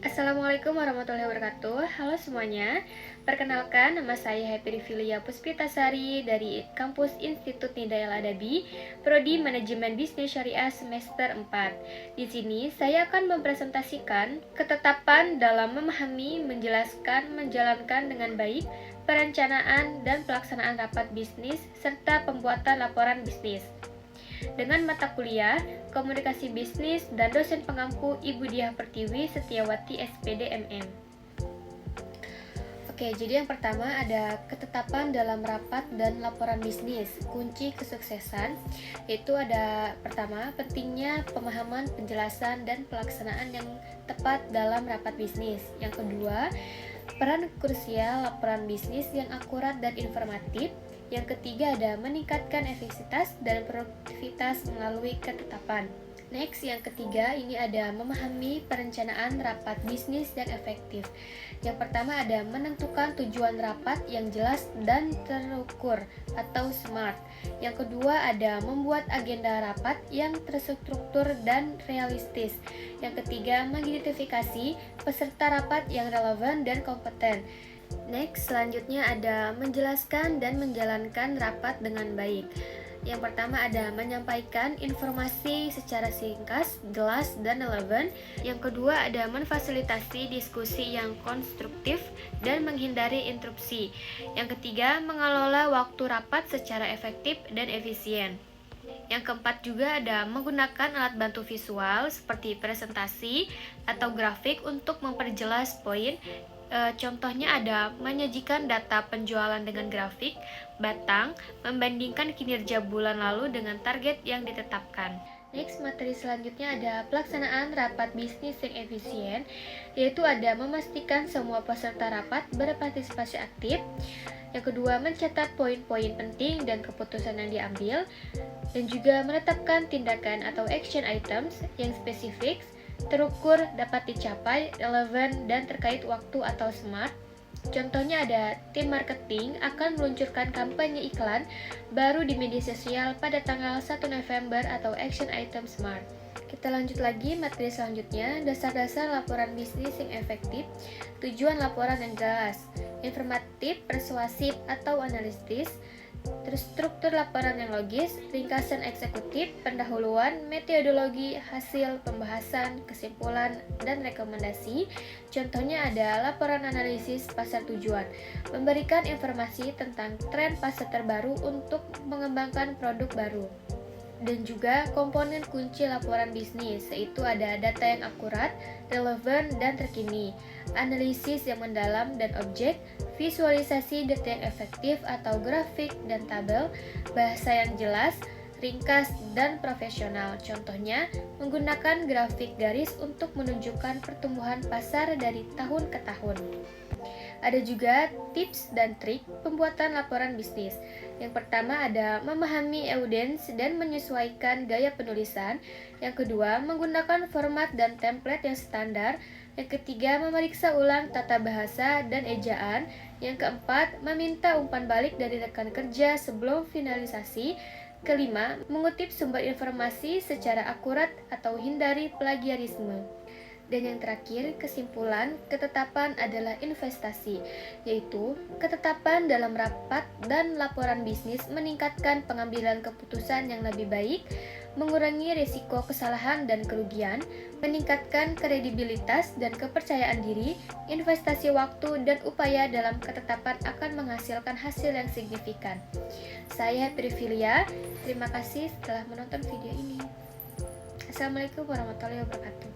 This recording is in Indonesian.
Assalamualaikum warahmatullahi wabarakatuh. Halo semuanya. Perkenalkan, nama saya Happy Rivilia Puspitasari dari Kampus Institut Nida Al-Adabi, Prodi Manajemen Bisnis Syariah semester 4. Di sini saya akan mempresentasikan ketetapan dalam memahami, menjelaskan, menjalankan dengan baik perencanaan dan pelaksanaan rapat bisnis serta pembuatan laporan bisnis. Dengan mata kuliah Komunikasi Bisnis dan dosen pengampu Ibu Diah Pertiwi Setiawati SPD MM. Oke, jadi yang pertama ada ketetapan dalam rapat dan laporan bisnis. Kunci kesuksesan yaitu ada pertama, pentingnya pemahaman, penjelasan dan pelaksanaan yang tepat dalam rapat bisnis. Yang kedua, peran krusial laporan bisnis yang akurat dan informatif. Yang ketiga ada meningkatkan efektivitas dan produktivitas melalui ketetapan. Next, yang ketiga ini ada memahami perencanaan rapat bisnis yang efektif. Yang pertama ada menentukan tujuan rapat yang jelas dan terukur atau SMART. Yang kedua ada membuat agenda rapat yang terstruktur dan realistis. Yang ketiga mengidentifikasi peserta rapat yang relevan dan kompeten. Next, selanjutnya ada menjelaskan dan menjalankan rapat dengan baik. Yang pertama ada menyampaikan informasi secara singkat, jelas, dan relevan. Yang kedua ada memfasilitasi diskusi yang konstruktif dan menghindari interupsi. Yang ketiga mengelola waktu rapat secara efektif dan efisien. Yang keempat juga ada menggunakan alat bantu visual seperti presentasi atau grafik untuk memperjelas poin. Contohnya ada menyajikan data penjualan dengan grafik, batang, membandingkan kinerja bulan lalu dengan target yang ditetapkan. Next, materi selanjutnya ada pelaksanaan rapat bisnis yang efisien, yaitu ada memastikan semua peserta rapat berpartisipasi aktif. Yang kedua, mencatat poin-poin penting dan keputusan yang diambil, dan juga menetapkan tindakan atau action items yang spesifik, terukur, dapat dicapai, relevan, dan terkait waktu atau SMART. Contohnya ada tim marketing akan meluncurkan kampanye iklan baru di media sosial pada tanggal 1 November atau action item SMART. Kita lanjut lagi materi selanjutnya, dasar-dasar laporan bisnis yang efektif, tujuan laporan yang jelas, informatif, persuasif atau analitis, terus struktur laporan yang logis, ringkasan eksekutif, pendahuluan, metodologi, hasil, pembahasan, kesimpulan, dan rekomendasi. Contohnya ada laporan analisis pasar tujuan, memberikan informasi tentang tren pasar terbaru untuk mengembangkan produk baru. Dan juga komponen kunci laporan bisnis, yaitu ada data yang akurat, relevan, dan terkini, analisis yang mendalam dan objek, visualisasi data yang efektif atau grafik dan tabel, bahasa yang jelas, ringkas, dan profesional. Contohnya, menggunakan grafik garis untuk menunjukkan pertumbuhan pasar dari tahun ke tahun. Ada juga tips dan trik pembuatan laporan bisnis. Yang pertama ada memahami audiens dan menyesuaikan gaya penulisan. Yang kedua, menggunakan format dan template yang standar. Yang ketiga, memeriksa ulang tata bahasa dan ejaan. Yang keempat, meminta umpan balik dari rekan kerja sebelum finalisasi. Kelima, mengutip sumber informasi secara akurat atau hindari plagiarisme. Dan yang terakhir, kesimpulan ketetapan adalah investasi, yaitu ketetapan dalam rapat dan laporan bisnis meningkatkan pengambilan keputusan yang lebih baik, mengurangi risiko kesalahan dan kerugian, meningkatkan kredibilitas dan kepercayaan diri, investasi waktu dan upaya dalam ketetapan akan menghasilkan hasil yang signifikan. Saya Privilia, terima kasih telah menonton video ini. Assalamualaikum warahmatullahi wabarakatuh.